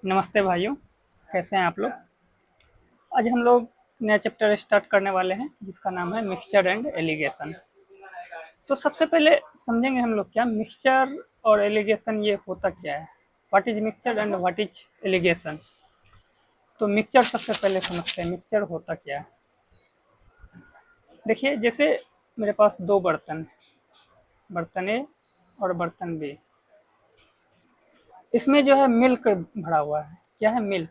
नमस्ते भाइयों, कैसे हैं आप लोग। आज हम लोग नया चैप्टर स्टार्ट करने वाले हैं जिसका नाम है मिक्सचर एंड एलिगेशन। तो सबसे पहले समझेंगे हम लोग क्या मिक्सचर और एलिगेशन ये होता क्या है। What is mixture and what is alligation. तो मिक्सचर सबसे पहले समझते हैं मिक्सचर होता क्या है। देखिए, जैसे मेरे पास दो बर्तन हैं, बर्तन ए और बर्तन बी। इसमें जो है मिल्क भरा हुआ है। क्या है? मिल्क।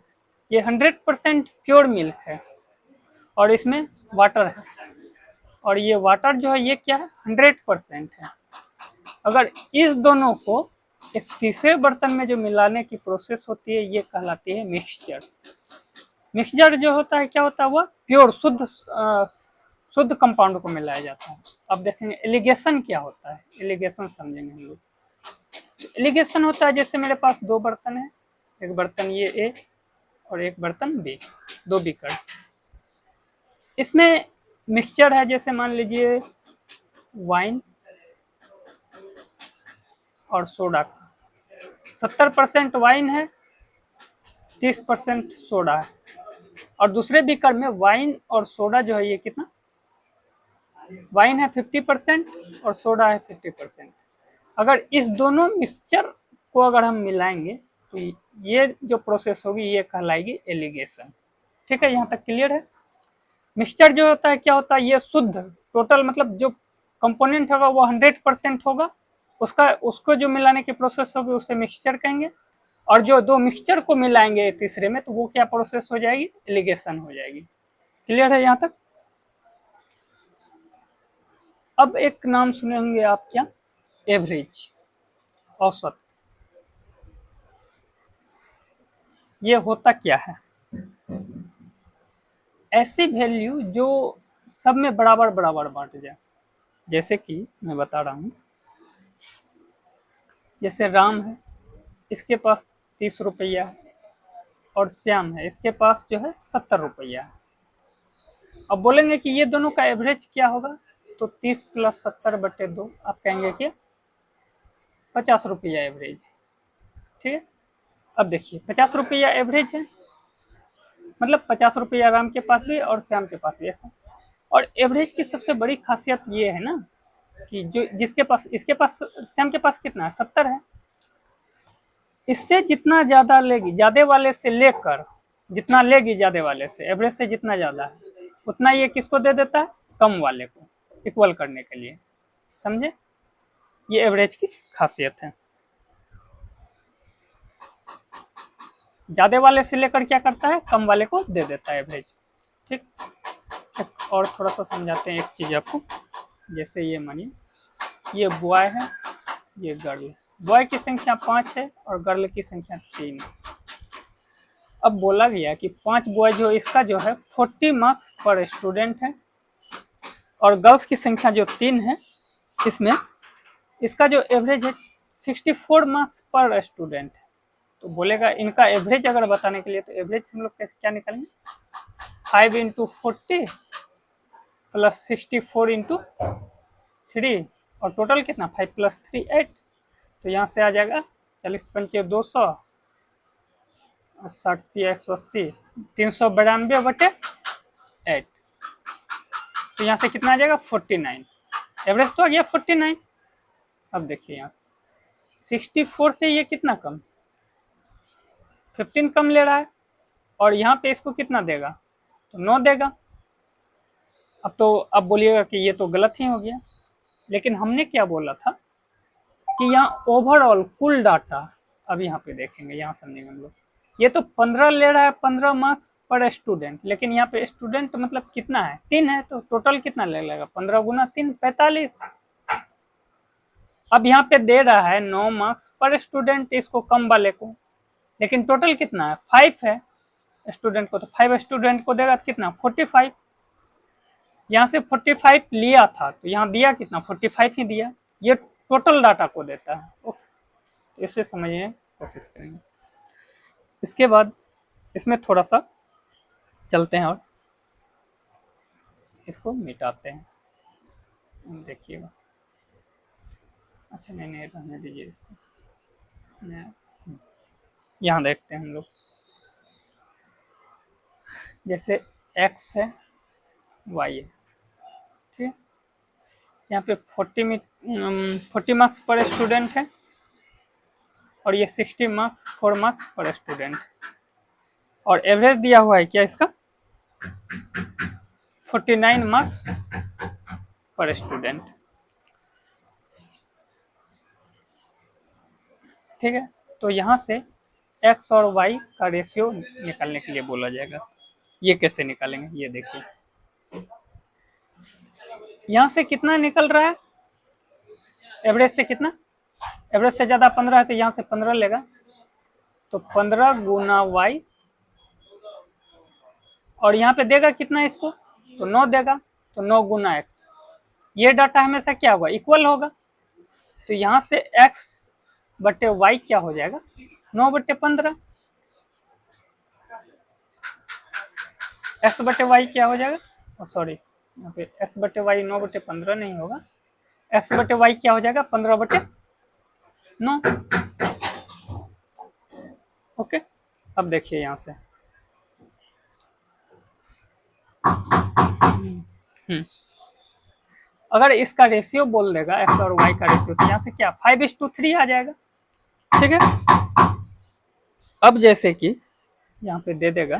ये 100% प्योर मिल्क है और इसमें वाटर है। और ये वाटर जो है ये क्या है? 100% है। अगर इस दोनों को एक तीसरे बर्तन में जो मिलाने की प्रोसेस होती है ये कहलाती है मिक्सचर। मिक्सचर जो होता है क्या होता है? वह प्योर शुद्ध कंपाउंड को मिलाया जाता है। अब देखेंगे एलिगेशन क्या होता है। एलिगेशन समझेंगे हम लोग। एलिगेशन होता है जैसे मेरे पास दो बर्तन है, एक बर्तन ये ए और एक बर्तन बी, दो बीकर। इसमें मिक्सचर है, जैसे मान लीजिए वाइन और सोडा का। 70% वाइन है, 30% सोडा है। और दूसरे बीकर में वाइन और सोडा जो है ये कितना? वाइन है 50% और सोडा है 50%। अगर इस दोनों मिक्सचर को अगर हम मिलाएंगे तो ये जो प्रोसेस होगी ये कहलाएगी एलिगेशन। ठीक है, यहाँ तक क्लियर है। मिक्सचर जो होता है क्या होता है? ये शुद्ध टोटल, मतलब जो कंपोनेंट होगा वो 100% होगा। उसका उसको जो मिलाने की प्रोसेस होगी उसे मिक्सचर कहेंगे। और जो दो मिक्सचर को मिलाएंगे तीसरे में तो वो क्या प्रोसेस हो जाएगी? एलिगेशन हो जाएगी। क्लियर है यहाँ तक। अब एक नाम सुने होंगे आप, क्या? एवरेज, औसत। ये होता क्या है? ऐसी वैल्यू जो सब में बराबर बराबर बांट जाए। जैसे कि मैं बता रहा हूँ, जैसे राम है, इसके पास 30 रुपया है और श्याम है, इसके पास जो है 70 रुपया है। अब बोलेंगे कि ये दोनों का एवरेज क्या होगा? तो 30 + 70/2 आप कहेंगे कि 50 रुपया एवरेज। ठीक है। अब देखिए 50 रुपया एवरेज है, मतलब 50 रुपया राम के पास भी और श्याम के पास भी, ऐसा। और एवरेज की सबसे बड़ी खासियत ये है ना कि जो जिसके पास, इसके पास श्याम के पास कितना है? 70 है। इससे जितना ज्यादा लेगी, ज्यादा वाले से लेकर जितना लेगी ज्यादा वाले से, एवरेज से जितना ज्यादा है उतना ये किसको दे देता है? कम वाले को, इक्वल करने के लिए। समझे? ये एवरेज की खासियत है। ज्यादा वाले से लेकर क्या करता है? कम वाले को दे देता है एवरेज। ठीक। एक और थोड़ा सा समझाते हैं एक चीज आपको। जैसे ये मानिए ये बॉय है, ये गर्ल है। बॉय की संख्या 5 है और गर्ल की संख्या 3 है। अब बोला गया कि 5 बॉय जो इसका जो है 40 मार्क्स पर स्टूडेंट है और गर्ल्स की संख्या जो 3 है इसमें इसका जो एवरेज है 64 मार्क्स पर स्टूडेंट है। तो बोलेगा इनका एवरेज अगर बताने के लिए तो एवरेज हम लोग कैसे क्या निकालेंगे? 5 × 40 + 64 × 3 और टोटल कितना? 5 + 3 8। तो यहाँ से आ जाएगा 40×5 200, 60 180, 392/8। तो यहाँ से कितना आ जाएगा? 49। एवरेज तो आ गया 49। अब देखिए यहाँ से 64 से ये कितना कम? 15 कम ले रहा है। और यहाँ पे इसको कितना देगा? तो 9 देगा। अब बोलिएगा कि ये तो गलत ही हो गया। लेकिन हमने क्या बोला था कि यहाँ ओवरऑल कुल डाटा, अब यहाँ पे देखेंगे, यहाँ समझेंगे हम लोग। ये तो 15 ले रहा है, 15 मार्क्स पर स्टूडेंट, लेकिन यहाँ पे स्टूडेंट मतलब कितना है? 3 है। तो टोटल कितना ले लेगा? 15 × 3 45। अब यहाँ पे दे रहा है 9 मार्क्स पर स्टूडेंट इसको कम वाले को, लेकिन टोटल कितना है? 5 है स्टूडेंट को। तो 5 स्टूडेंट को देगा तो कितना? 45। यहाँ से 45 लिया था तो यहाँ दिया कितना? 45 ही दिया। ये टोटल डाटा को देता है। ओके, इसे समझने की कोशिश करेंगे। इसके बाद इसमें थोड़ा सा चलते हैं और इसको मिटाते हैं। देखिएगा। अच्छा नहीं नहीं, रहने दीजिए इसको। यहाँ देखते हैं हम लोग। जैसे x है y है, ठीक है। यहाँ पे 40 मार्क्स पर स्टूडेंट है और ये 60 मार्क्स 4 मार्क्स पर स्टूडेंट, और एवरेज दिया हुआ है क्या इसका 49 मार्क्स पर स्टूडेंट, ठीक है। तो यहाँ से x और y का रेशियो निकालने के लिए बोला जाएगा। ये कैसे निकालेंगे, ये देखिए यहाँ से कितना निकल रहा है, एवरेज से कितना, एवरेज से ज़्यादा 15 है तो यहाँ से 15 लेगा, तो 15 गुना y, और यहाँ पे देगा कितना इसको, तो 9 देगा, तो 9 गुना x। ये डाटा हमेशा क्या होगा, इक्वल होगा, तो यहाँ से x बटे y क्या हो जाएगा 9 बटे 15, x बटे y क्या हो जाएगा, सॉरी यहाँ पे x बटे y 9 बटे 15 नहीं होगा, x बटे y क्या हो जाएगा 15 बटे 9। ओके, अब देखिए यहाँ से अगर इसका रेशियो बोल देगा x और y का रेशियो, तो यहाँ से क्या 5:3 आ जाएगा, ठीक है। अब जैसे कि यहाँ पे दे देगा,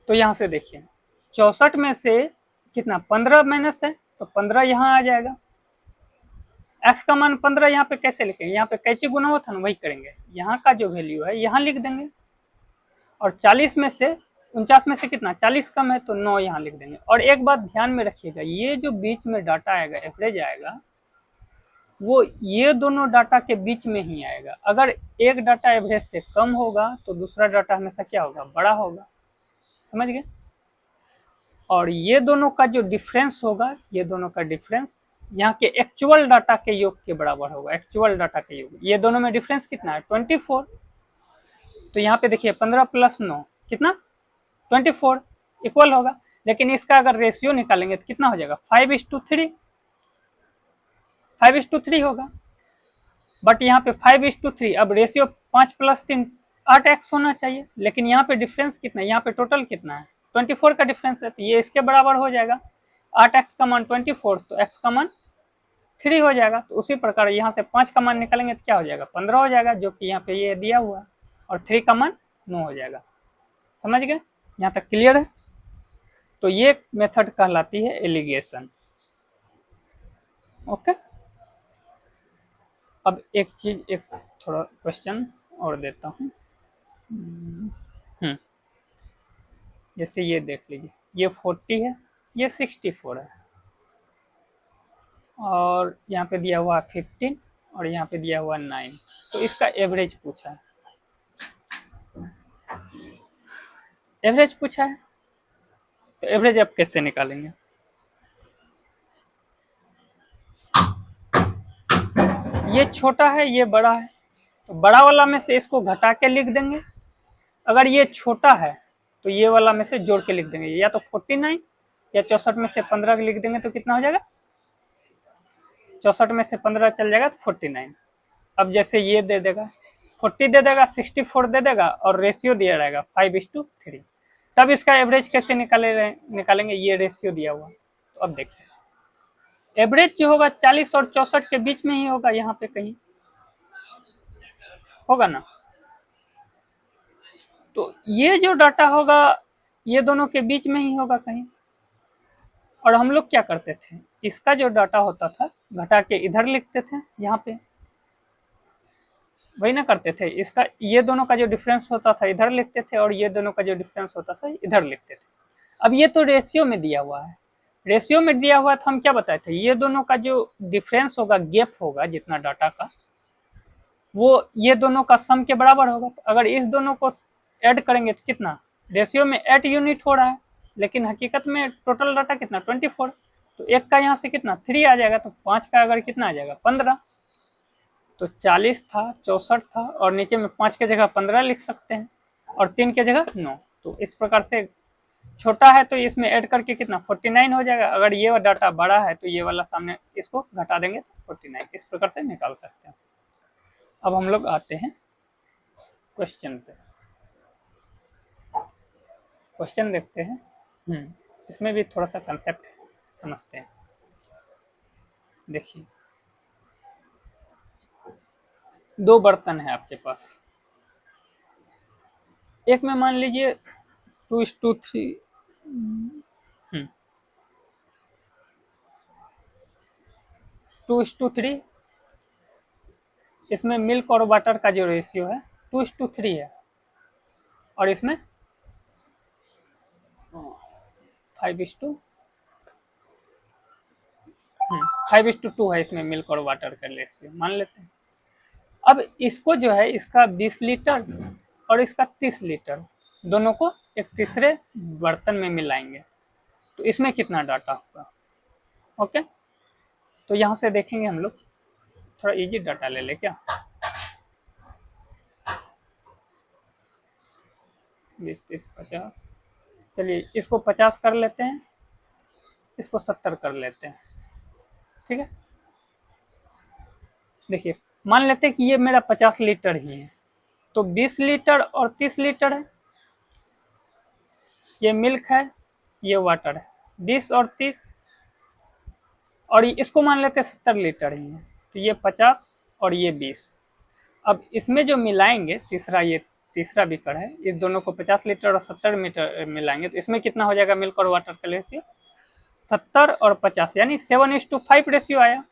तो यहाँ से देखिए 64 में से कितना 15 माइनस है, तो 15 यहाँ आ जाएगा, x का मान 15 यहाँ पे कैसे लिखेंगे, यहाँ पे कैसे गुना हुआ था ना वही करेंगे, यहाँ का जो वैल्यू है यहाँ लिख देंगे, और 40 में से 49 में से कितना 40 कम है तो 9 यहाँ लिख देंगे। और एक बात ध्यान में रखिएगा, ये जो बीच में डाटा आएगा एवरेज आएगा, वो ये दोनों डाटा के बीच में ही आएगा। अगर एक डाटा एवरेज से कम होगा तो दूसरा डाटा हमेशा क्या होगा, बड़ा होगा, समझ गए। और ये दोनों का जो डिफरेंस होगा, ये दोनों का डिफरेंस यहाँ के एक्चुअल डाटा के योग के बराबर होगा, एक्चुअल डाटा के योग। ये दोनों में डिफरेंस कितना है 24, तो यहाँ पे देखिए 15 प्लस 9 कितना 24 इक्वल होगा। लेकिन इसका अगर रेशियो निकालेंगे तो कितना हो जाएगा 5:3, 5:3 होगा। बट यहाँ पे 5:3, अब रेशियो 5 प्लस 3 8x होना चाहिए, लेकिन यहाँ पे डिफरेंस कितना है, यहाँ पे टोटल कितना है 24 का डिफरेंस है, तो ये इसके बराबर हो जाएगा। 8x का मान 24, तो x का मान 3 हो जाएगा। तो उसी प्रकार यहाँ से 5 का मान निकालेंगे तो क्या हो जाएगा 15 हो जाएगा, जो कि यहाँ पे ये दिया हुआ है, और 3 का मान 9 हो जाएगा। समझ गए, यहाँ तक क्लियर है। तो ये मेथड कहलाती है एलिगेशन। ओके, अब एक चीज, एक थोड़ा क्वेश्चन और देता हूँ। जैसे ये देख लीजिए, ये 40 है, ये 64 है, और यहाँ पे दिया हुआ 15 और यहाँ पे दिया हुआ 9, तो इसका एवरेज पूछा है, एवरेज पूछा है, तो एवरेज आप कैसे निकालेंगे। ये छोटा है, ये बड़ा है, तो बड़ा वाला में से इसको घटा के लिख देंगे। अगर ये छोटा है तो ये वाला में से जोड़ के लिख देंगे, या तो 49 या 64 में से 15 लिख देंगे, तो कितना हो जाएगा 64 में से 15 चल जाएगा तो 49। अब जैसे ये दे देगा 40 दे देगा, 64 दे देगा, और रेशियो दिया रहेगा 5:3, तब इसका एवरेज कैसे निकालेंगे, ये रेशियो दिया हुआ। तो अब देखिए एवरेज जो होगा 40 और 64 के बीच में ही होगा, यहाँ पे कहीं होगा ना। तो ये जो डाटा होगा ये दोनों के बीच में ही होगा कहीं। और हम लोग क्या करते थे, इसका जो डाटा होता था घटा के इधर लिखते थे, यहाँ पे वही ना करते थे। इसका ये दोनों का जो डिफरेंस होता था इधर लिखते थे, और ये दोनों का जो डिफरेंस होता था इधर लिखते थे। अब ये तो रेशियो में दिया हुआ है, रेशियो में दिया हुआ तो हम क्या बताए थे, ये दोनों का जो डिफरेंस होगा, गैप होगा जितना डाटा का, वो ये दोनों का सम के बराबर होगा। तो अगर इस दोनों को ऐड करेंगे तो कितना, रेशियो में 8 यूनिट हो रहा है, लेकिन हकीकत में टोटल डाटा कितना 24, तो एक का यहाँ से कितना 3 आ जाएगा, तो 5 का अगर कितना आ जाएगा 15, तो 40 था 64 था, और नीचे में 5 के जगह 15 लिख सकते हैं, और 3 के जगह 9। तो इस प्रकार से छोटा है तो इसमें ऐड करके कितना 49 हो जाएगा। अगर ये डाटा बड़ा है तो ये वाला सामने इसको घटा देंगे तो 49, इस प्रकार से निकाल सकते हैं। अब हम लोग आते हैं क्वेश्चन पे। क्वेश्चन देखते हैं। इसमें भी थोड़ा सा कंसेप्ट समझते हैं। देखिए, दो बर्तन है आपके पास। एक में मान लीजिए 2:3 2:3, इसमें मिल्क और वाटर का जो रेशियो है 2:3 है, और इसमें 5:2 5:2 है, इसमें मिल्क और वाटर का रेशियो मान लेते हैं। अब इसको जो है, इसका 20 लीटर और इसका 30 लीटर दोनों को एक तीसरे बर्तन में मिलाएंगे, तो इसमें कितना डाटा होगा। ओके, तो यहाँ से देखेंगे हम लोग, थोड़ा इजी डाटा ले ले क्या। 20, 30, 50, चलिए इसको 50 कर लेते हैं, इसको 70 कर लेते हैं। ठीक है, देखिए मान लेते हैं कि ये मेरा 50 लीटर ही है, तो 20 लीटर और 30 लीटर है, ये मिल्क है, ये वाटर है, 20 और 30, और इसको मान लेते हैं 70 लीटर ही है, तो ये 50 और ये 20। अब इसमें जो मिलाएंगे तीसरा, ये तीसरा बीकर है, इस दोनों को 50 लीटर और 70 मीटर मिलाएंगे, तो इसमें कितना हो जाएगा मिल्क और वाटर का रेशियो, 70 और 50, यानी 7:5 रेशियो आया।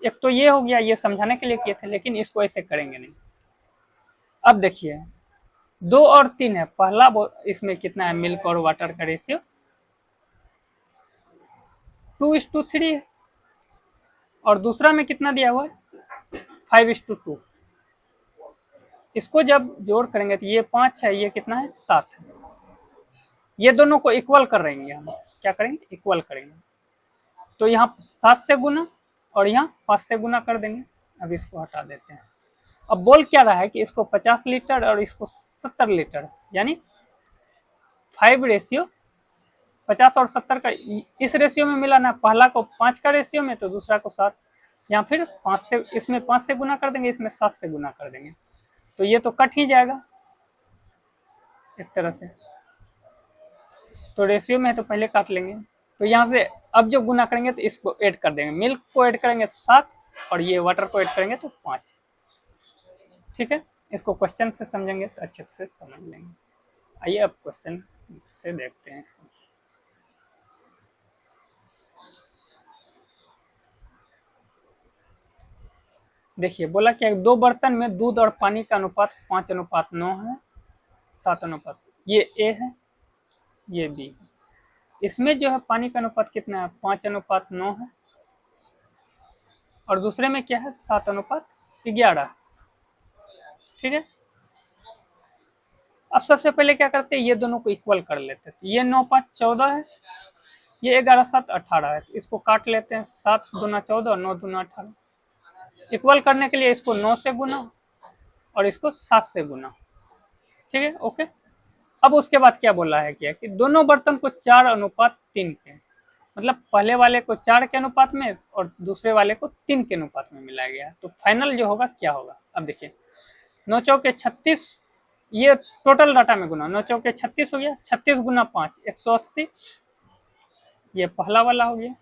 एक तो ये हो गया, ये समझाने के लिए किए थे, लेकिन इसको ऐसे करेंगे नहीं। अब देखिए 2 और 3 है, पहला इसमें कितना है मिल्क और वाटर का रेशियो 2:3 है, और दूसरा में कितना दिया हुआ है 5:2। इसको जब जोड़ करेंगे तो ये 5 है, ये कितना है 7 है, ये दोनों को इक्वल कर रहेंगे, हम क्या करेंगे इक्वल करेंगे, तो यहाँ 7 से गुना और यहाँ 5 से गुना कर देंगे। अब इसको हटा देते हैं। अब बोल क्या रहा है कि इसको 50 लीटर और इसको 70 लीटर, यानी 5:50 और 70 का इस रेशियो में मिलाना, पहला को 5 का रेशियो में तो दूसरा को 7, या फिर 5 से, इसमें 5 से गुना कर देंगे, इसमें 7 से गुना कर देंगे, तो ये तो कट ही जाएगा एक तरह से, तो रेशियो में है तो पहले काट लेंगे। तो यहाँ से अब जो गुना करेंगे तो इसको ऐड कर देंगे, मिल्क को ऐड करेंगे 7 और ये वाटर को ऐड करेंगे तो 5। ठीक है, इसको क्वेश्चन से समझेंगे तो अच्छे से समझ लेंगे। आइए अब क्वेश्चन से देखते हैं इसको। देखिए बोला क्या, दो बर्तन में दूध और पानी का अनुपात 5:9 है, 7:, ये ए है, ये बी है। इसमें जो है पानी का अनुपात कितना है 5:9 है, और दूसरे में क्या है 7:11। ठीक है, अब सबसे पहले क्या करते हैं, ये दोनों को इक्वल कर लेते हैं। ये 9, 5, 14 है, ये 11, 7, 18 है, तो इसको काट लेते हैं, 7 दूना 14 और 9 दूना 18। इक्वल करने के लिए इसको 9 से गुना और इसको 7 से गुना। ठीक है, ओके। अब उसके बाद क्या बोला है क्या कि दोनों बर्तन को 4:3 के, मतलब पहले वाले को 4 के अनुपात में और दूसरे वाले को 3 के अनुपात में मिलाया गया, तो फाइनल जो होगा क्या होगा। अब देखिए 9 चौके 36, ये टोटल डाटा में गुना, 9 चौके 36 हो गया, 36 गुना 5 180, ये पहला वाला हो गया,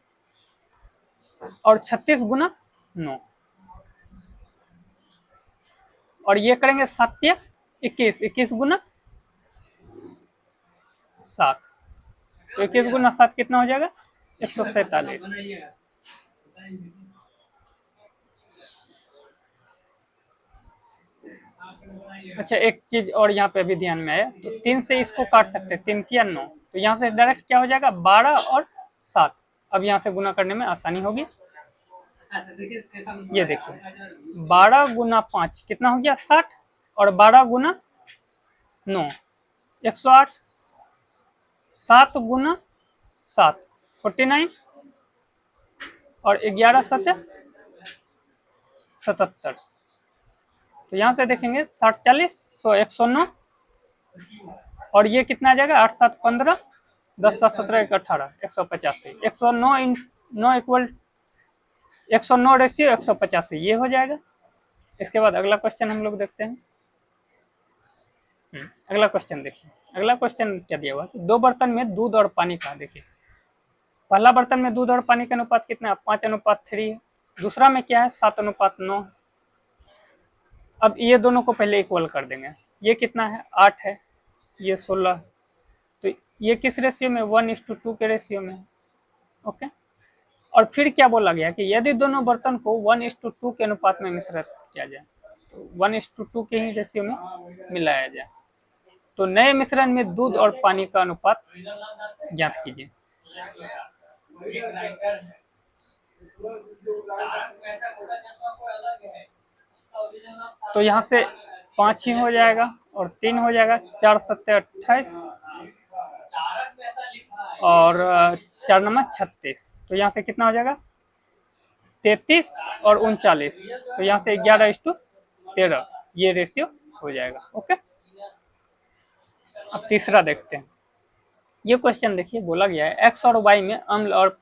और 36 गुना 9, और ये करेंगे 7 या 21, 21 गुना 7, तो 21 गुना 7 कितना हो जाएगा 147। अच्छा एक चीज और यहाँ पे अभी ध्यान में आया, तो 3 से इसको काट सकते हैं, 3 किया 9, तो यहाँ से डायरेक्ट क्या हो जाएगा 12 और 7। अब यहाँ से गुना करने में आसानी होगी। ये देखिए 12 गुना 5 कितना हो गया 60, और 12 गुना 9 108, 7 गुना 7 49, और 11 7 77। तो यहाँ से देखेंगे 60 40 109, और ये कितना आ जाएगा 8 7 15 10 7 17 1 18 185, 109 इन 9 इक्वल 109 रेशियो 185, ये हो जाएगा। इसके बाद अगला क्वेश्चन हम लोग देखते हैं। अगला क्वेश्चन देखिए। अगला क्वेश्चन क्या दिया हुआ कि दो बर्तन में दूध और पानी का, देखिए पहला बर्तन में दूध और पानी का अनुपात कितना है, 5:3 है। दूसरा में क्या है, 7:9। अब ये दोनों को पहले इक्वल कर देंगे। ये कितना है, 8 है, ये 16। तो ये किस रेशियो में, 1:2 के रेशियो में। ओके। और फिर क्या बोला गया कि यदि दोनों बर्तन को 1:2 के अनुपात में मिश्रित किया जाए, तो 1:2 के ही रेशियो में मिलाया जाए, तो नए मिश्रण में दूध और पानी का अनुपात ज्ञात कीजिए। तो यहाँ से 5 ही हो जाएगा और 3 हो जाएगा, 4 7 28 और 4 9 36। तो यहाँ से कितना हो जाएगा, 33 और 39। तो यहाँ से 11:13 ये रेशियो हो जाएगा। ओके। अब तीसरा देखते हैं। ये क्वेश्चन देखिए, बोला गया है एक्स और वाई में अम्ल और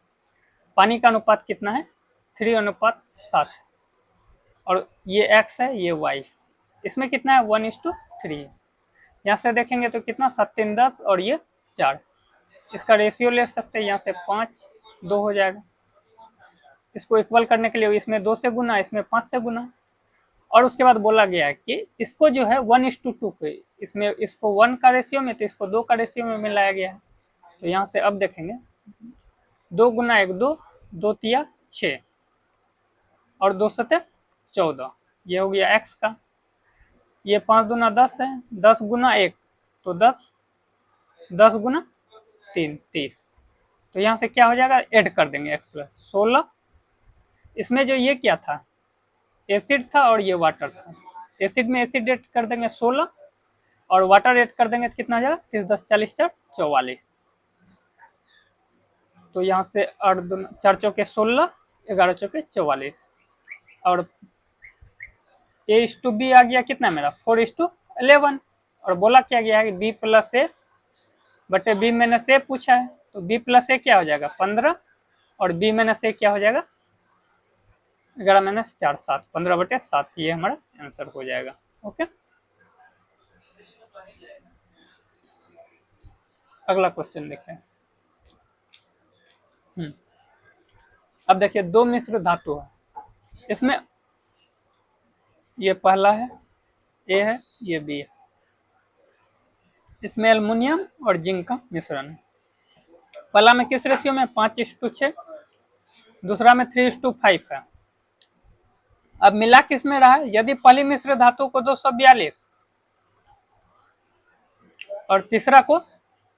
पानी का अनुपात कितना है, 3:7। और ये एक्स है, ये वाई, इसमें कितना है, 1:3। यहाँ से देखेंगे तो कितना, 7 3 10 और ये 4। इसका रेशियो ले सकते हैं, यहाँ से 5 2 हो जाएगा। इसको इक्वल करने के लिए इसमें 2 से गुना, इसमें 5 से गुना। और उसके बाद बोला गया है कि इसको जो है 1:2 पे, इसमें इसको 1 का रेशियो में, तो इसको 2 का रेशियो में मिलाया गया है। तो यहाँ से अब देखेंगे, 2 गुना 1 2, 2 तिया 6 और 2 सते 14। ये हो गया एक्स का। ये 5 दूना 10 है, 10 गुना 1 तो 10, 10 गुना 3 30। तो यहाँ से क्या हो जाएगा, ऐड कर देंगे x प्लस 16। इसमें जो ये क्या था, एसिड था और ये वाटर था। एसिड में एसिड ऐड कर देंगे 16 और वाटर ऐड कर देंगे तो कितना हो जाएगा, 30 10 40 4 44। तो यहाँ से 4 चौके 16, 11 चौके 44। और A:B आ गया कितना मेरा, 4:11। और बोला क्या गया है कि B प्लस ए बटे B माइनस ए पूछा है, तो B प्लस ए क्या हो जाएगा, 15 और B माइनस ए क्या हो जाएगा, 11 - 4 7, 15/7। ये हमारा आंसर हो जाएगा। ओके। अगला क्वेश्चन देखते हैं। अब देखिए, दो मिश्र धातु है, इसमें ये पहला है, ए है, ये बी है। इसमें एल्युमिनियम और जिंक का मिश्रण है। पहला में किस रेशियो में, 5:6। दूसरा में 3:5 है। अब मिला किस में रहा है, यदि पहली मिश्र धातु को 242 और तीसरा को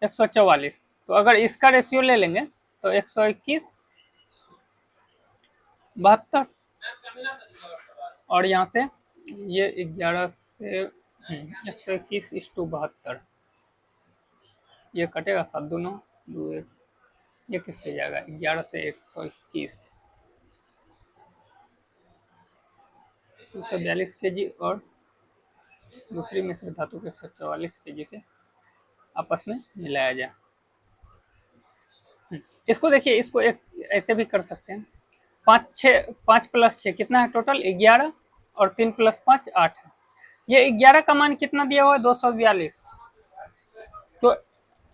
144, तो अगर इसका रेशियो ले लेंगे तो 121 72 और यहाँ से ये 11 से 121:72। ये कटेगा 7 2 9 2 1। ये किससे जाएगा, 11 से 121, 242 kg और दूसरी मिश्र धातु के 144 kg के आपस में मिलाया जाए। इसको देखिए, इसको एक ऐसे भी कर सकते हैं, 5 + 6 कितना है टोटल, 11 और 3 + 5 8 है। ये 11 का मान कितना दिया हुआ है, 242। तो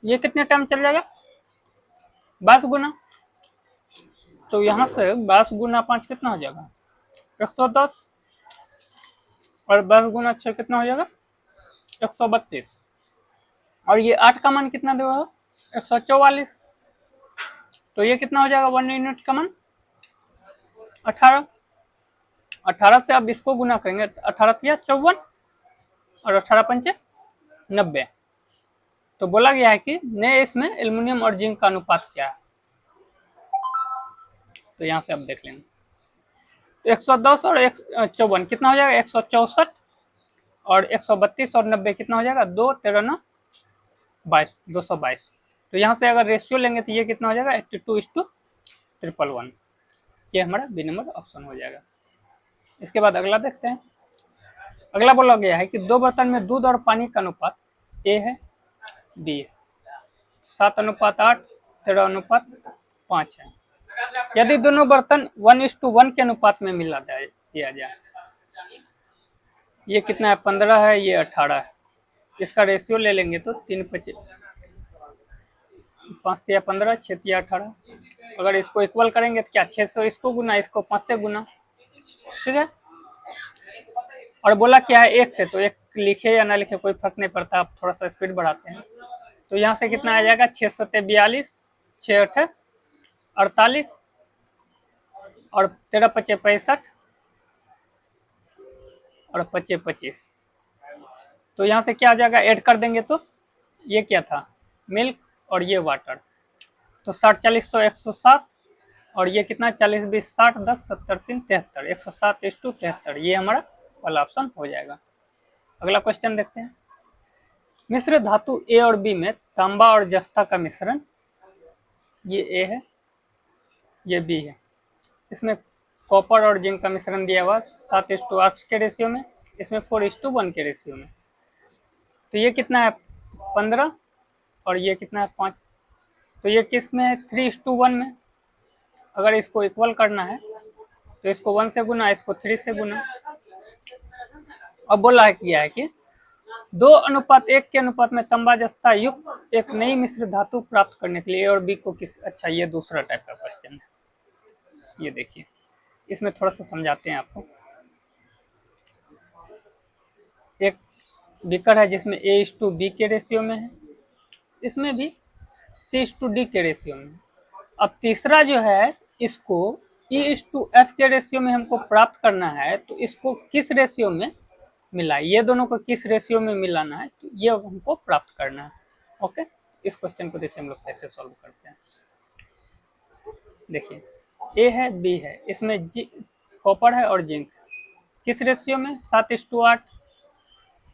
ये कितने टाइम चल जाएगा, 22 गुना। तो यहाँ से 22 गुना 5 कितना हो जाएगा, 110 और 10 गुना 6 कितना हो जाएगा, 132। और ये 8 का मान कितना दिया हुआ, 144। तो ये कितना हो जाएगा, 1 यूनिट का मान 18। 18 से अब इसको गुना करेंगे, 18 × 54 और 18 × 5 90। तो बोला गया है कि नए इसमें एल्युमिनियम और जिंक का अनुपात क्या है। तो यहाँ से अब देख लेंगे, तो 110 और 54 कितना हो जाएगा, 164 और 132 और 90 कितना हो जाएगा, 2 13 9 22 222। तो यहाँ से अगर रेशियो लेंगे तो ये कितना हो जाएगा, 82:111। ये हमारा बी नंबर ऑप्शन हो जाएगा। इसके बाद अगला देखते हैं। अगला बोला गया है कि दो बर्तन में दूध और पानी का अनुपात ए है, बी है, 7:8 13:5 है। यदि दोनों बर्तन 1:1 के अनुपात में मिला दिया जाए, ये कितना है, 15 है, ये 18 है। इसका रेशियो ले लेंगे तो 3 5 5 या 15, 6 या 18। अगर इसको इक्वल करेंगे तो क्या 600 इसको गुना, इसको 5 से गुना, ठीक है। और बोला क्या है 1 से, तो 1 लिखे या ना लिखे कोई फर्क नहीं पड़ता, आप थोड़ा सा स्पीड बढ़ाते हैं। तो यहाँ से कितना आ जाएगा 6 7 42, 6 8 48 और 13 5 65 और 5 25। तो यहाँ से क्या आ जाएगा, ऐड कर देंगे तो ये क्या था मिल्क और ये वाटर, तो 60 40 100 107 और ये कितना 40 20 60 10 70 3 73 107:73, ये हमारा वाला ऑप्शन हो जाएगा। अगला क्वेश्चन देखते हैं। मिश्र धातु ए और बी में तांबा और जस्ता का मिश्रण, ये ए है ये बी है, इसमें कॉपर और जिंक का मिश्रण दिया हुआ 7:8 के रेशियो में, इसमें 4:1 के रेशियो में। तो ये कितना है 15 और ये कितना है 5, तो ये किस में है 3:1 में। अगर इसको इक्वल करना है तो इसको 1 से गुना, इसको 3 से गुना। अब बोला है किया है कि 2:1 के अनुपात में तांबा जस्ता युक्त एक नई मिश्र धातु प्राप्त करने के लिए ए और बी को किस, अच्छा ये दूसरा टाइप का क्वेश्चन है, ये देखिए इसमें थोड़ा सा समझाते हैं आपको। एक बीकर है जिसमें A:B के रेशियो में है, इसमें भी C:D के रेशियो में। अब तीसरा जो है इसको E:F के रेशियो में हमको प्राप्त करना है, तो इसको किस रेशियो में मिला, ये दोनों को किस रेशियो में मिलाना है, तो ये हमको प्राप्त करना है। ओके, इस क्वेश्चन को देखिए हम लोग कैसे सॉल्व करते हैं। देखिए ए है बी है, इसमें कॉपर है और जिंक, किस रेशियो में 7:8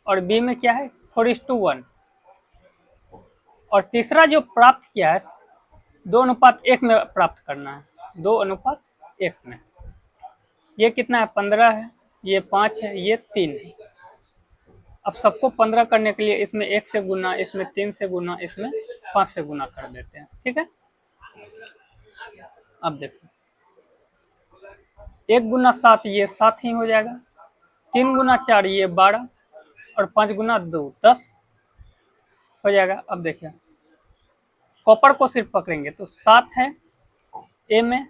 और बी में क्या है 4:1। और तीसरा जो प्राप्त किया है 2:1 में प्राप्त करना है, 2:1 में। ये कितना है 15 है, ये 5 है, ये 3 है। अब सबको 15 करने के लिए इसमें 1 से गुना, इसमें 3 से गुना, इसमें 5 से गुना कर देते हैं, ठीक है। अब देखो 1 गुना 7 ये 7 ही हो जाएगा, 3 गुना 4 ये 12 और 5 गुना 2 10 हो जाएगा। अब देखिए कॉपर को सिर्फ पकड़ेंगे तो 7 है ए में,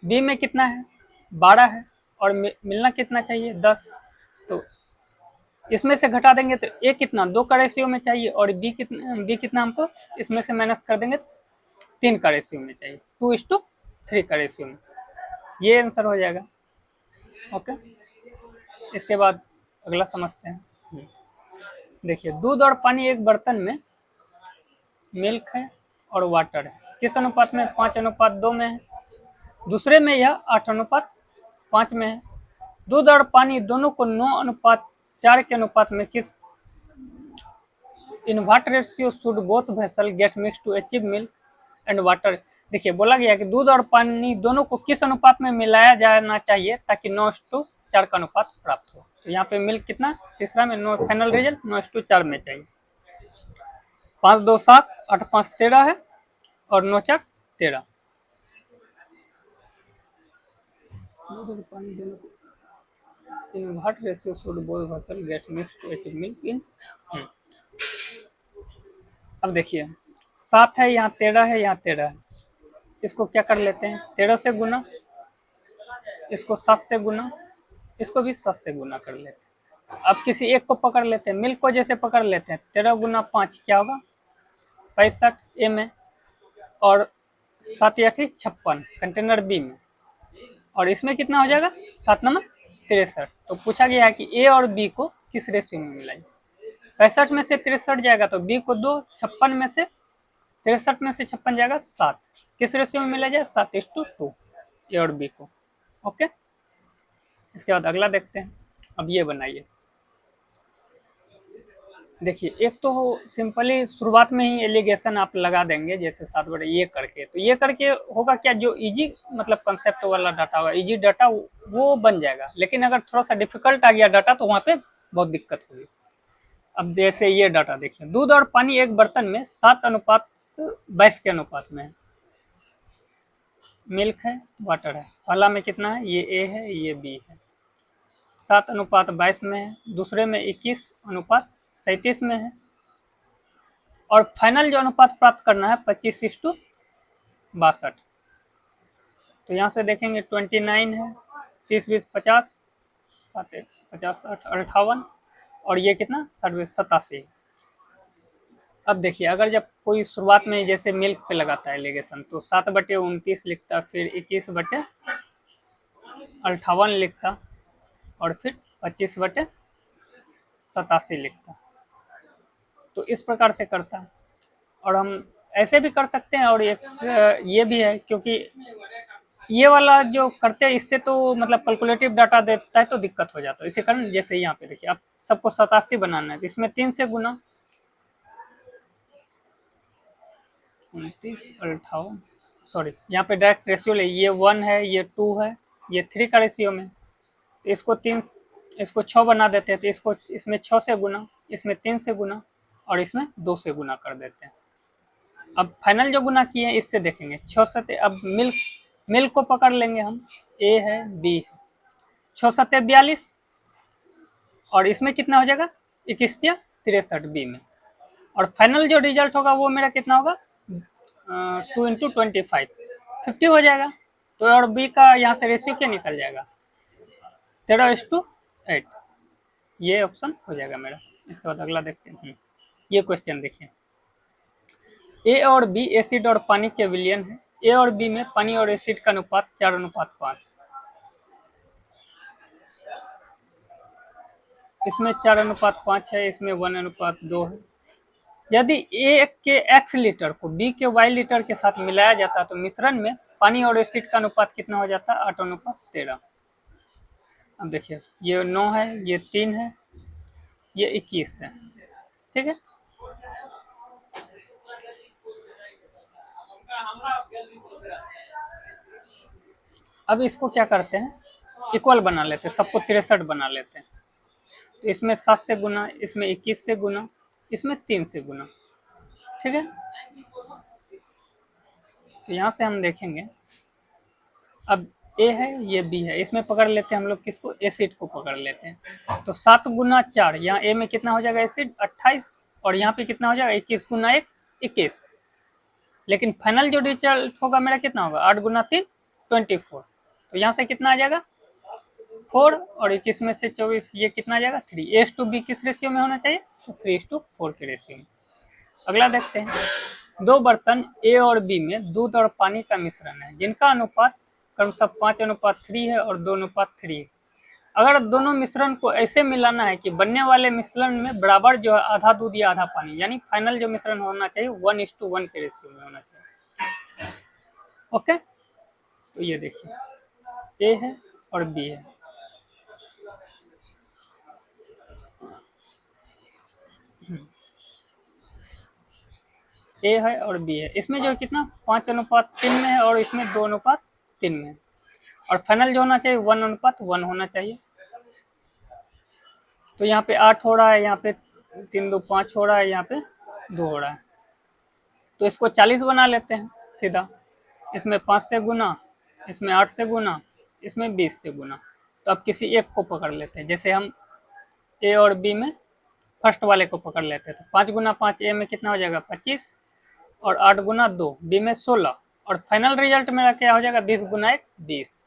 बी में कितना है 12 है और मिलना कितना चाहिए 10। तो इसमें से घटा देंगे तो ए कितना 2 का रेशियो में चाहिए और बी कितना हमको इसमें से माइनस कर देंगे तो 3 का रेशियो में चाहिए, 2:3 का रेशियो में, ये आंसर हो जाएगा। ओके, इसके बाद अगला समझते हैं। देखिए दूध और पानी एक बर्तन में मिल्क है और वाटर है, किस अनुपात में 5:2 में है। दूसरे में यह 8:5 में है। दूध और पानी दोनों को 9:4 के अनुपात में किस, in what ratio should both vessel get mix to achieve milk and water. देखिए बोला गया कि दूध और पानी दोनों को किस अनुपात में मिलाया जाना चाहिए ताकि 9:4 का अनुपात प्राप्त हो। तो यहाँ पे मिल्क कितना, तीसरा में फाइनल रिजल्ट 9:4 में चाहिए। 5 2 7 8 5 13 है और 9 4 13। दूध और पानी दोनों को in what ratio should both vessel get mix to achieve milk in. अब देखिए 7 है यहाँ 13 है यहाँ 13 है, इसको क्या कर लेते हैं 13 से गुना, इसको 7 से गुना, इसको भी 7 से गुना कर लेते हैं। अब किसी एक को पकड़ लेते हैं, मिल्क को जैसे पकड़ लेते हैं 13 गुना 5 क्या होगा 65 ए में और 7 8 56 कंटेनर बी में, और इसमें कितना हो जाएगा 7 9 63। तो पूछा गया है कि ए और बी को किस रेशियो में मिलाएं। 65 में से 63 जाएगा तो बी को 2, 56 में से 63 में से 56 जाएगा 7, किस रेशियो में मिला जाए 7:2 ए और बी को। ओके, इसके बाद अगला देखते हैं। अब ये बनाइए, देखिए एक तो सिंपली शुरुआत में ही एलिगेशन आप लगा देंगे जैसे 7 बटे ये करके, तो ये करके होगा क्या, जो इजी मतलब कंसेप्ट वाला डाटा होगा, इजी डाटा वो बन जाएगा। लेकिन अगर थोड़ा सा डिफिकल्ट आ गया डाटा तो वहाँ पे बहुत दिक्कत होगी। अब जैसे ये डाटा देखिए, दूध और पानी एक बर्तन में 7:22 के अनुपात में है, मिल्क है वाटर है, पहला में कितना है ये ए है ये बी है, 7:22 में है, दूसरे में 21:37 में है, और फाइनल जो अनुपात प्राप्त करना है 25:62। तो यहाँ से देखेंगे 29 है, 30 20 50, 7 50 8 58, और ये कितना 87। अब देखिए, अगर जब कोई शुरुआत में जैसे मिल्क पे लगाता है एलिगेशन तो 7/29 लिखता, फिर 21/58 लिखता, और फिर 25/87 लिखता। तो इस प्रकार से करता है, और हम ऐसे भी कर सकते हैं, और ये भी है, क्योंकि ये वाला जो करते हैं इससे तो मतलब कैलकुलेटिव डाटा देता है तो दिक्कत हो जाता है। इसी कारण जैसे यहाँ पे देखिए, अब सबको 87 बनाना है तो इसमें 3 से गुना, 29/58, सॉरी यहाँ पे डायरेक्ट रेशियो ले, ये 1 है, ये 2 है, ये 3 का रेशियो में, तो इसको 3, इसको 6 बना देते हैं, तो इसको इसमें 6 से गुना, इसमें 3 से गुना, और इसमें 2 से गुना कर देते हैं। अब फाइनल जो गुना किए हैं इससे देखेंगे 6 7, अब मिल्क को पकड़ लेंगे हम, ए है बी है, 6 7 42, और इसमें कितना हो जाएगा 21 63 बी में, और फाइनल जो रिजल्ट होगा वो मेरा कितना होगा 2 × 25 50 हो जाएगा। तो और बी का यहाँ से रेशियो क्या निकल जाएगा 13:8, ये ऑप्शन हो जाएगा मेरा। इसके बाद अगला देखते हैं। ये क्वेश्चन देखिए, ए और बी एसिड और पानी के विलयन है। ए और बी में पानी और एसिड का अनुपात 4:5, इसमें 4:5 है, इसमें 1:2 है। यदि ए के x लीटर को बी के y लीटर के साथ मिलाया जाता तो मिश्रण में पानी और एसिड का अनुपात कितना हो जाता 8:13। अब देखिए, ये 9 है, ये 3 है, ये 21 है, ठीक है। अब इसको क्या करते हैं, इक्वल बना लेते हैं, सबको 63 बना लेते हैं। तो इसमें 7 से गुना, इसमें 21 से गुना, इसमें 3 से गुना, ठीक है। तो यहाँ से हम देखेंगे, अब ए है, ये बी है, इसमें पकड़ लेते हैं हम लोग किसको, एसिड को पकड़ लेते हैं। तो 7 × 4, यहाँ ए में कितना हो जाएगा एसिड 28, और यहाँ पे कितना हो जाएगा 21 × 1 21। लेकिन फाइनल जो रिजल्ट होगा मेरा कितना होगा 8 × 3 24। तो यहाँ से कितना आ जाएगा 4, और 21 में से 24, ये कितना आ जाएगा 3। A/B किस रेशियो में होना चाहिए, तो 3:4 के रेशियो में। अगला देखते हैं, दो बर्तन ए और बी में दूध और पानी का मिश्रण है जिनका अनुपात क्रमशः 5:3 है और 2:3 है। अगर दोनों मिश्रण को ऐसे मिलाना है कि बनने वाले मिश्रण में बराबर जो है आधा दूध या आधा पानी, यानी फाइनल जो मिश्रण होना चाहिए 1:1 के रेशियो में होना चाहिए। ओके, तो ये देखिए, ए है और बी है। ए है और बी है, इसमें जो है कितना 5:3 में है, और इसमें 2:3 में है, और फाइनल जो होना चाहिए 1:1 होना चाहिए। तो यहाँ पे 8 हो रहा है, यहाँ पे 3 2 5 हो रहा है, यहाँ पे 2 हो रहा है। तो इसको 40 बना लेते हैं सीधा, इसमें 5 से गुना, इसमें 8 से गुना, इसमें 20 से गुना। तो अब किसी एक को पकड़ लेते हैं, जैसे हम ए और बी में फर्स्ट वाले को पकड़ लेते हैं। तो 5 × 5 ए में कितना हो जाएगा 25, और 8 × 2 बी में 16, और फाइनल रिजल्ट मेरा क्या हो जाएगा 20 × 1 20।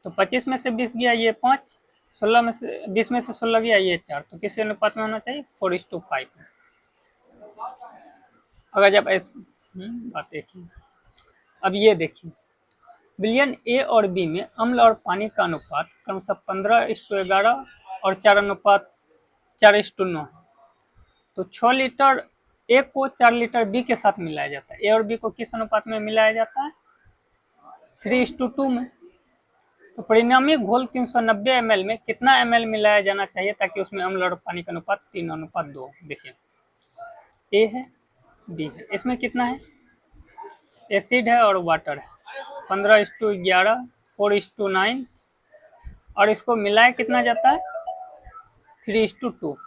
तो 25 में से 20 गया ये 5, 16 में से 20 में से 16 गया ये 4। तो किस अनुपात में होना चाहिए 4:5। अगर जब ऐसे बात देखिए, अब ये देखिए, विलयन ए और बी में अम्ल और पानी का अनुपात क्रमशः 15:11 और 4:9 है। तो 6 लीटर ए को 4 लीटर बी के साथ मिलाया जाता है। ए और बी को किस अनुपात में मिलाया जाता है 3:2 में। तो परिणामी घोल 390 ml में कितना ml मिलाया जाना चाहिए ताकि उसमें अम्ल और पानी का अनुपात 3:2। देखिए, ए है बी है, इसमें कितना है एसिड है और वाटर है, 15:11 4:9, और इसको मिलाया कितना जाता है 3:2।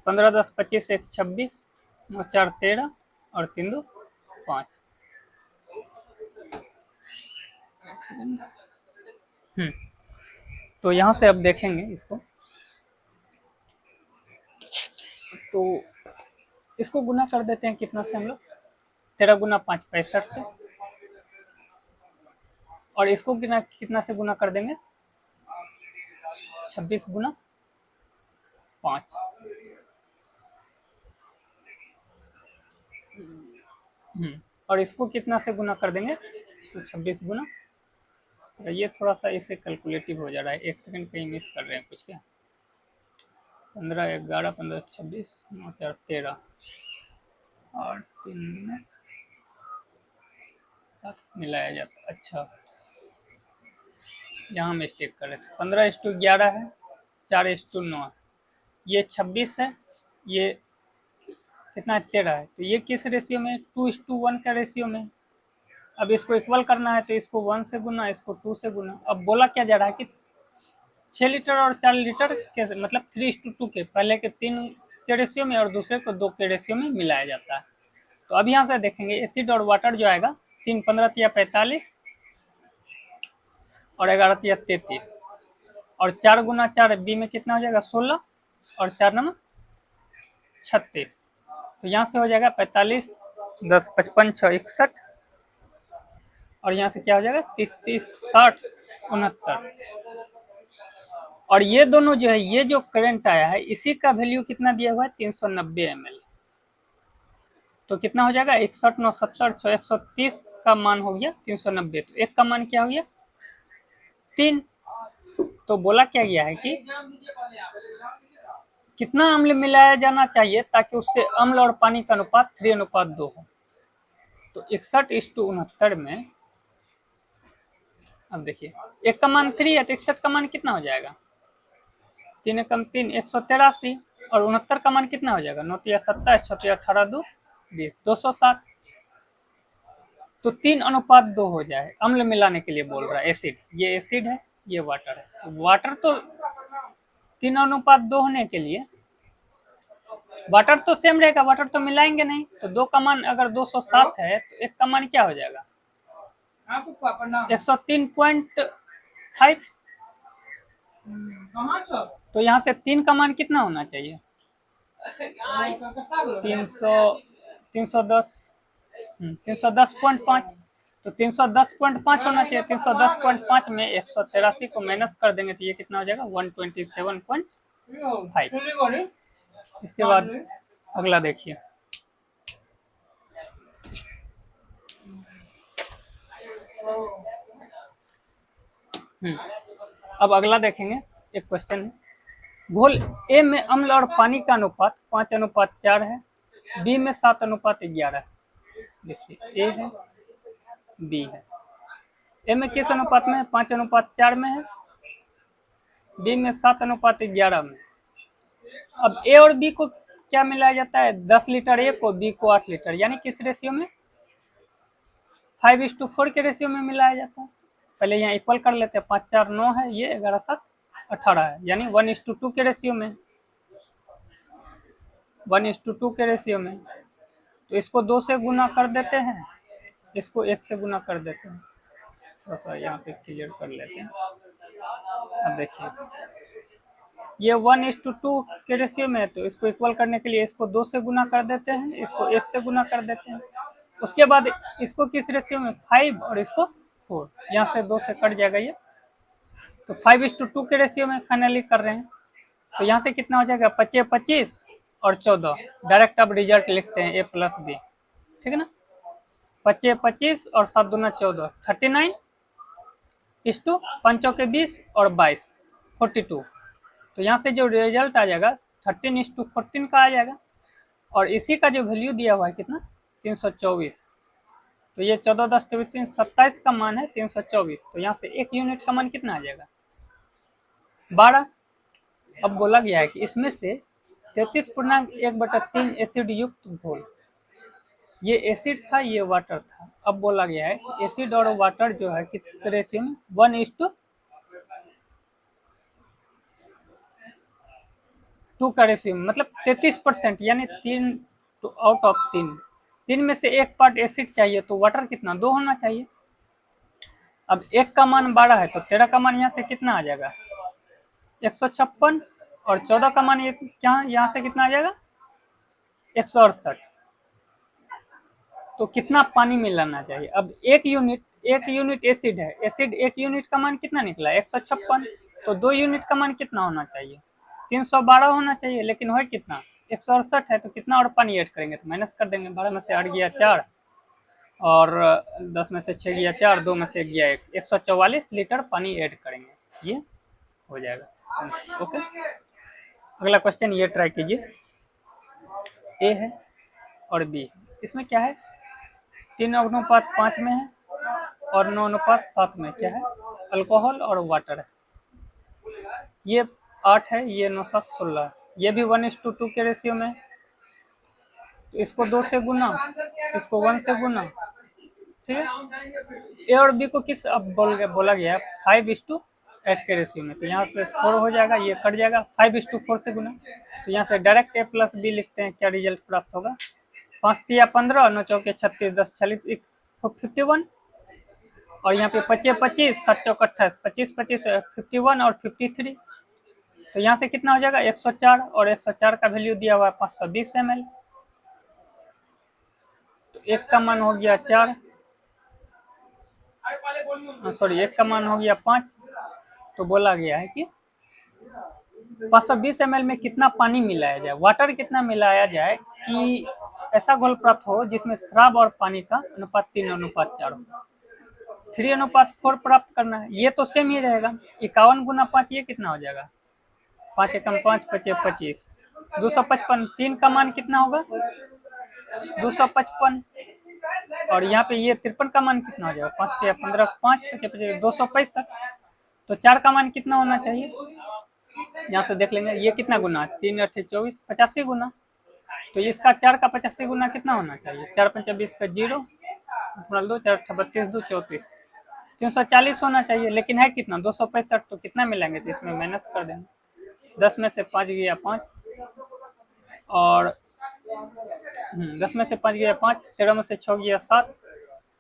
15 10 25 1 26 9 4 13 और 3 2 5। तो यहाँ से अब देखेंगे इसको, तो इसको गुना कर देते हैं कितना से हम लोग, 13 गुना 5 65 से, और इसको कितना से गुना कर देंगे, 26 गुना 5, और इसको कितना से गुना कर देंगे, तो 26 गुना, तो ये थोड़ा सा इससे कैलकुलेटिव हो जा रहा है, 1 सेकंड कहीं मिस कर रहे हैं कुछ क्या, 15 11 15 26 9 4 13 और 3 मिनट 7 मिलाया जाता। अच्छा, यहाँ मिस्टेक कर रहे थे, 15:11 है, 4:9 है, ये 26 है, ये कितना 13 है, तो ये किस रेशियो में, 2:1 का रेशियो में। अब इसको इक्वल करना है तो इसको 1 से गुना, इसको 2 से गुना। अब बोला क्या जा रहा है कि 6 लीटर और 4 लीटर के मतलब 3:2 के, पहले के 3 के रेशियो में और दूसरे को 2 के रेशियो में मिलाया जाता है। तो अब यहाँ से देखेंगे एसिड और वाटर जो आएगा, 3 15 या 45 और 11 या 33 और 4 गुना 4 बी में कितना हो जाएगा 16 और 4 नंबर 36। तो यहाँ से हो जाएगा 45 10 55 6 61 और यहाँ से क्या हो जाएगा 30 30 60 69। और ये दोनों जो है, ये जो करंट आया है इसी का वैल्यू कितना दिया हुआ है 390 ml। तो कितना हो जाएगा 61 9 70 130 का मान हो गया 390। तो एक का मान क्या हो गया 3। तो बोला क्या गया है कि कितना अम्ल मिलाया जाना चाहिए ताकि उससे अम्ल और पानी का अनुपात 3:2 हो। तो 61:69 में अब देखिए एक का मान 3 है तो 61 का मान कितना हो जाएगा, 3 कम 3 183 और 69 का मान कितना हो जाएगा 9 27 6 18 2 20 207। तो 3:2 हो जाए, अम्ल मिलाने के लिए बोल रहा है एसिड, ये एसिड है ये वाटर है। तो वाटर तो 3:2 होने के लिए वाटर तो सेम रहेगा, वाटर तो मिलाएंगे नहीं। तो 2 का मान अगर 207 है तो एक का मान क्या हो जाएगा 103.5। तो यहाँ से 3 का मान कितना होना चाहिए 310.5। तो 310.5 होना चाहिए। 310.5 में 183 को माइनस कर देंगे तो ये कितना हो जाएगा 127.5। इसके बाद अगला देखिए, अब अगला देखेंगे एक क्वेश्चन है, घोल ए में अम्ल और पानी का अनुपात 5:4 है, बी में 7:11 है। देखिए ए है बी है, ए में किस अनुपात में है 5:4 में है, बी में 7:11 में। अब ए और बी को क्या मिलाया जाता है 10 लीटर ए को, बी को 8 लीटर, यानी किस रेशियो में 5:4 के रेशियो में मिलाया जाता है। पहले यहाँ इक्वल कर लेते हैं, 5 4 9 है, ये 11 7 18 है, यानी 1:2 के रेशियो में, 1:2 के रेशियो में। तो इसको 2 से गुना कर देते हैं, इसको 1 से गुना कर देते हैं। थोड़ा सा यहाँ पे क्लियर कर लेते हैं। अब देखिए ये 1:2 के रेशियो में है, तो इसको इक्वल करने के लिए इसको 2 से गुना कर देते हैं, इसको 1 से गुना कर देते हैं। उसके बाद इसको किस रेशियो में 5 और इसको 4, यहाँ से 2 से कट जाएगा ये। तो 5:2 के रेशियो में फाइनली कर रहे हैं। तो यहाँ से कितना हो जाएगा 25 25 और 14। डायरेक्ट अब रिजल्ट लिखते हैं a + b, ठीक है ना। 25 25 और 7 दूना 14, 39 5 के 20 और 22 42। तो यहाँ से जो रिजल्ट आ जाएगा 13:14 का आ जाएगा। और इसी का जो वैल्यू दिया हुआ है कितना 324। तो ये 14 10 24 3 27 का मान है 324। तो यहाँ से 1 यूनिट का मान कितना आ जाएगा 12। अब बोला गया है कि इसमें से 33.1/3 एसिड युक्त घोल, ये एसिड था ये वाटर था। अब बोला गया है कि एसिड और वाटर जो है किस रेशियो में 1:2 का रेशियो में, मतलब 33%, यानी 3 आउट ऑफ 3 में से 1 पार्ट एसिड चाहिए, तो वाटर कितना 2 होना चाहिए। अब 1 का मान 12 है तो 13 का मान यहाँ से कितना आ जाएगा 156 और 14 का मान ये क्या, यहाँ से कितना आ जाएगा 168। तो कितना पानी मिलाना चाहिए? अब एक यूनिट एसिड है, एसिड एक यूनिट का मान कितना निकला 156, तो 2 यूनिट का मान कितना होना चाहिए 312 होना चाहिए, लेकिन है कितना 168 है, तो कितना और पानी ऐड करेंगे? तो माइनस कर देंगे, 12 में से 8 गया 4 और 10 में से 6 गया 4, 2 में से गया 1, 144 लीटर पानी ऐड करेंगे, ये हो जाएगा। ओके, अगला क्वेश्चन ये ट्राई कीजिए। ए है और बी, इसमें क्या है 3:5 में है और 9:7 में क्या है अल्कोहल और वाटर है। ये 8 है, ये 9 7 16, ये भी 1:2 के रेशियो में। तो इसको 2 से गुना, इसको 1 से गुना, ठीक है। ए और बी को किस अब बोला गया है 5:8 के रेशियो में, तो यहाँ पे 4 हो जाएगा, ये कट जाएगा, 5:4 से गुना। तो यहाँ से डायरेक्ट ए प्लस बी लिखते हैं, क्या रिजल्ट प्राप्त होगा 5 तिया 15, 9 चौके 36, 10 40 51, और यहाँ पे 25 25 7 चौक 28, 25 25 51 और 53। तो यहाँ से कितना हो जाएगा 104, और 104 का वैल्यू दिया हुआ है 520 ml। तो एक का मान हो गया 4, सॉरी एक का मान हो गया 5। तो बोला गया है कि 520 ml में कितना पानी मिलाया जाए, वाटर कितना मिलाया जाए कि ऐसा घोल प्राप्त हो जिसमें शराब और पानी का अनुपात 3:4 हो। 3:4 प्राप्त करना है, ये तो सेम ही रहेगा। 51 गुना 5 ये कितना हो जाएगा 5 एकम 5 5 25, 255। 3 का मान कितना होगा 255, और यहाँ पे ये 53 का मान कितना हो जाएगा 5 तिया 15 5 25 25 265। तो 4 का मान कितना होना चाहिए, यहाँ से देख लेंगे ये कितना गुना 3 8 24 85 गुना। तो इसका 4 का 85 गुना कितना होना चाहिए 4 5 20 का 0 2 4 32 2 34, 340 होना चाहिए, लेकिन है कितना 265। तो कितना मिलाएंगे, तो इसमें माइनस कर देंगे, 10 में से 5 गया 5, और 10 में से 5 गया 5, 13 में से 6 गया 7,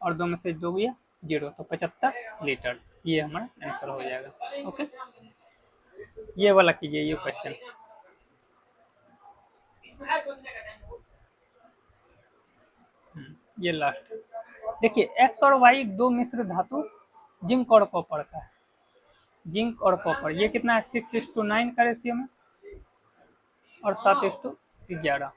और 2 में से 2 गया 0, तो 75 लीटर ये हमारा आंसर हो जाएगा। ओके, ये वाला कीजिए ये क्वेश्चन। ये लास्ट देखिए, एक्स और वाई दो मिश्र धातु जिंक और कॉपर का है। जिंक और कॉपर ये कितना है 6:9 का रेशियो में और 7:11।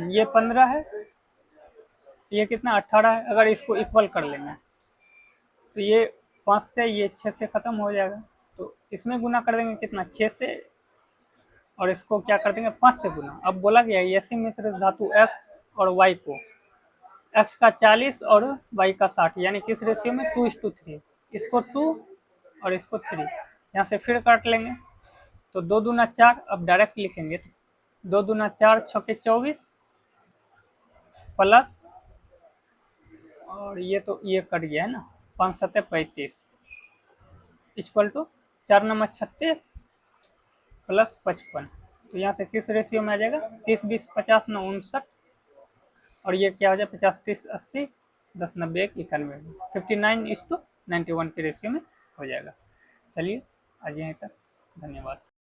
ये 15 है, ये कितना 18 है। अगर इसको इक्वल कर लेंगे तो ये 5 से ये 6 से खत्म हो जाएगा, तो इसमें गुना कर देंगे कितना 6 से, और इसको क्या कर देंगे 5 से गुना। अब बोला गया ऐसी मिश्र धातु एक्स और वाई को, एक्स का 40 और वाई का 60, यानी किस रेशियो में 2:3, इसको 2 और इसको 3, यहाँ से फिर काट लेंगे तो 2 दूना 4। अब डायरेक्ट लिखेंगे तो 2 दूना 4 6 24 प्लस, और ये तो ये कट गया है ना 5 7 35 इक्वल टू 4 9 36 प्लस 55। तो यहाँ से किस रेशियो में आ जाएगा 30 20 50 9 59, और ये क्या हो जाए 50 30 80 10 90 1 91, 59:91 के रेशियो में हो जाएगा। चलिए आज यहीं तक, धन्यवाद।